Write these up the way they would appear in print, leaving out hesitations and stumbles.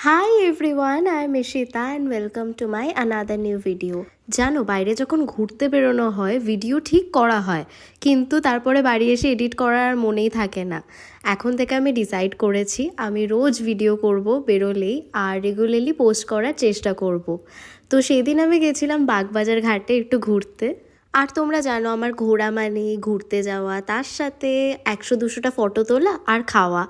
Hi everyone, I am Ishita and welcome to my another new video. জানো, বাইরে যখন ঘুরতে বেরোনো হয় ভিডিও ঠিক করা হয়, কিন্তু তারপরে বাড়ি এসে এডিট করার আর মনেই থাকে না। এখন থেকে আমি ডিসাইড করেছি আমি রোজ ভিডিও করব বেরোলেই, আর রেগুলারলি পোস্ট করার চেষ্টা করব। তো সেদিন আমি গেছিলাম বাগবাজার ঘাটে একটু ঘুরতে। আর তোমরা জানো আমার ঘোরা মানে ঘুরতে যাওয়া, তার সাথে 100-200টা ফটো তোলা আর খাওয়া।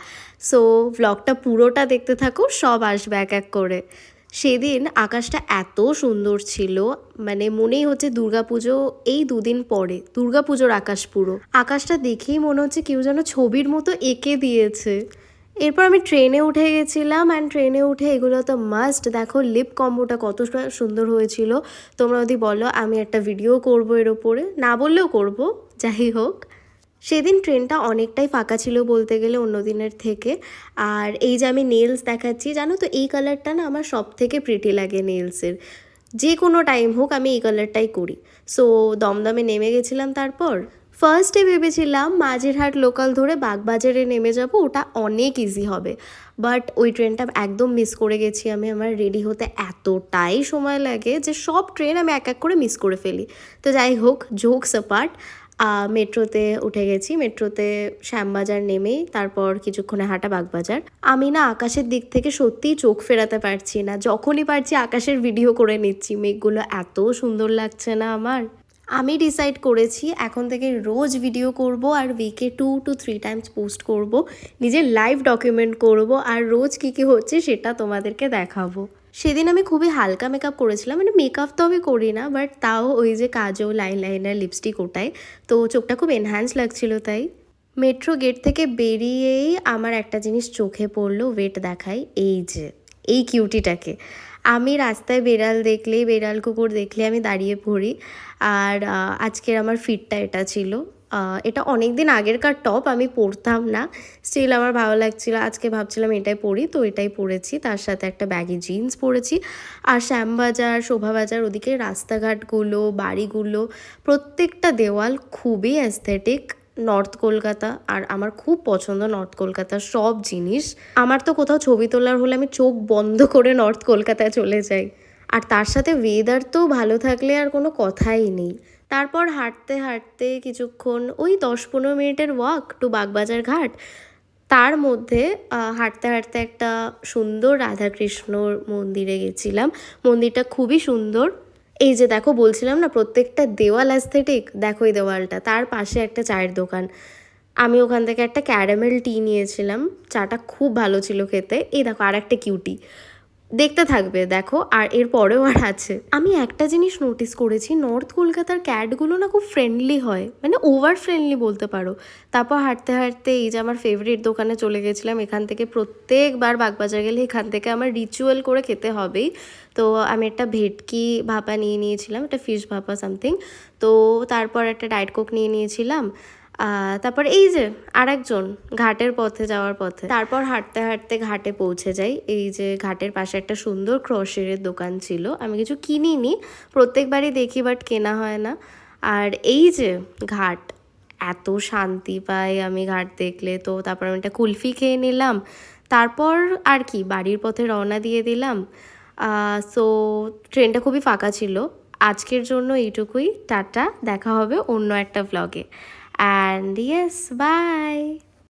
সো ভ্লগটা পুরোটা দেখতে থাকো, সব আসবে এক এক করে। সেদিন আকাশটা এত সুন্দর ছিল, মানে মনেই হচ্ছে দুর্গাপুজো এই দুদিন পরে, দুর্গাপুজোর আকাশ পুরো। আকাশটা দেখেই মনে হচ্ছে কেউ যেন ছবির মতো এঁকে দিয়েছে। এরপর আমি ট্রেনে উঠে গেছিলাম, অ্যান্ড ট্রেনে উঠে এগুলো তো মাস্ট দেখো, লিপ কম্বোটা কতটা সুন্দর হয়েছিল। তোমরা যদি বলো আমি একটা ভিডিও করব এর ওপরে, না বললেও করব, যাই হোক। সেদিন ট্রেনটা অনেকটাই ফাঁকা ছিল বলতে গেলে অন্য দিনের থেকে। আর এই যে আমি নেলস দেখাচ্ছি, জানো তো এই কালারটা না আমার সব থেকে প্রিটি লাগে নেলসের। যে কোনো টাইম হোক আমি এই কালারটাই করি। সো দমদমে নেমে গেছিলাম। তারপর ফার্স্টে ভেবেছিলাম মাঝেরহাট লোকাল ধরে বাগবাজারে নেমে যাব, ওটা অনেক ইজি হবে। বাট ওই ট্রেনটা একদম মিস করে গেছি আমি। আমার রেডি হতে এতটাই সময় লাগে যে সব ট্রেন আমি এক এক করে মিস করে ফেলি। তো যাই হোক, জোকস অ্যাপার্ট, মেট্রোতে উঠে গেছি। মেট্রোতে শ্যামবাজার নেমেই তারপর কিছুক্ষণে হাঁটা বাগবাজার। আমি না আকাশের দিক থেকে সত্যিই চোখ ফেরাতে পারছি না, যখনই পারছি আকাশের ভিডিও করে নিচ্ছি। মেঘগুলো এত সুন্দর লাগছে না আমার। আমি ডিসাইড করেছি এখন থেকে রোজ ভিডিও করব, আর উইকে 2 to 3 টাইমস পোস্ট করব, নিজের লাইভ ডকুমেন্ট করব, আর রোজ কী কী হচ্ছে সেটা তোমাদেরকে দেখাবো। সেদিন আমি খুবই হালকা মেকআপ করেছিলাম, মানে মেকআপ তো আমি করি না, বাট তাও ওই যে কাজল, আইলাইনার, লিপস্টিক, ওটাই তো চোখটা খুব এনহ্যান্স লাগছিল তাই। মেট্রো গেট থেকে বেরিয়েই আমার একটা জিনিস চোখে পড়লো, ওয়েট দেখাই, এই যে এই কিউটিটাকে। আমি রাস্তায় বেড়াল দেখলেই, বেড়াল কুকুর দেখলে আমি দাঁড়িয়ে পড়ি। আর আজকের আমার ফিটটা এটা ছিল। এটা অনেক দিন আগেরকার টপ, আমি পরতাম না, স্টিল আমার ভালো লাগছিল, আজকে ভাবছিলাম এটাই পরি, তো এটাই পরেছি। তার সাথে একটা ব্যাগি জিন্স পরেছি। আর শ্যামবাজার, শোভাবাজার, ওদিকে রাস্তাঘাটগুলো, বাড়িগুলো, প্রত্যেকটা দেওয়াল খুবই অ্যাস্থেটিক। নর্থ কলকাতা, আর আমার খুব পছন্দ নর্থ কলকাতার সব জিনিস। আমার তো কোথাও ছবি তোলার হলে আমি চোখ বন্ধ করে নর্থ কলকাতায় চলে যাই। আর তার সাথে ওয়েদার তো ভালো থাকলে আর কোনো কথাই নেই। তারপর হাঁটতে হাঁটতে কিছুক্ষণ, ওই 10-15 মিনিটের ওয়াক টু বাগবাজার ঘাট। তার মধ্যে হাঁটতে হাঁটতে একটা সুন্দর রাধাকৃষ্ণর মন্দিরে গেছিলাম। মন্দিরটা খুবই সুন্দর। এই যে দেখো, বলছিলাম না প্রত্যেকটা দেওয়াল অ্যাস্থেটিক, দেখো এই দেওয়ালটা, তার পাশে একটা চায়ের দোকান। আমি ওখান থেকে একটা ক্যারামেল টি নিয়েছিলাম, চাটা খুব ভালো ছিল খেতে। এই দেখো আর একটা কিউটি, দেখতে থাকবে দেখো, আর এর পরেও আর আছে। আমি একটা জিনিস নোটিস করেছি, নর্থ কলকাতার ক্যাটগুলো না খুব ফ্রেন্ডলি হয়, মানে ওভার ফ্রেন্ডলি বলতে পারো। তারপর হাঁটতে হাঁটতে এই যে আমার ফেভারিট দোকানে চলে গেছিলাম। এখান থেকে প্রত্যেকবার বাগবাজার গেলে এখান থেকে আমার রিচুয়াল করে খেতে হবেই। তো আমি একটা ভেটকি ভাপা নিয়ে নিয়েছিলাম, একটা ফিশ ভাপা সামথিং। তো তারপর একটা ডায়েট কোক নিয়ে নিয়েছিলাম। তারপর এই যে আরেকজন ঘাটের পথে যাওয়ার পথে, তারপর হাঁটতে হাঁটতে ঘাটে পৌঁছে যাই। এই যে ঘাটের পাশে একটা সুন্দর ক্রোশের দোকান ছিল, আমি কিছু কিনিনি, প্রত্যেকবারই দেখি বাট কেনা হয় না। আর এই যে ঘাট, এত শান্তি পাই আমি ঘাট দেখলে। তো তারপর আমি একটা কুলফি খেয়ে নিলাম। তারপর আর কি বাড়ির পথে রওনা দিয়ে দিলাম। সো ট্রেনটা খুবই ফাঁকা ছিল। আজকের জন্য এইটুকুই, টাটা, দেখা হবে অন্য একটা ভ্লগে। And yes, bye.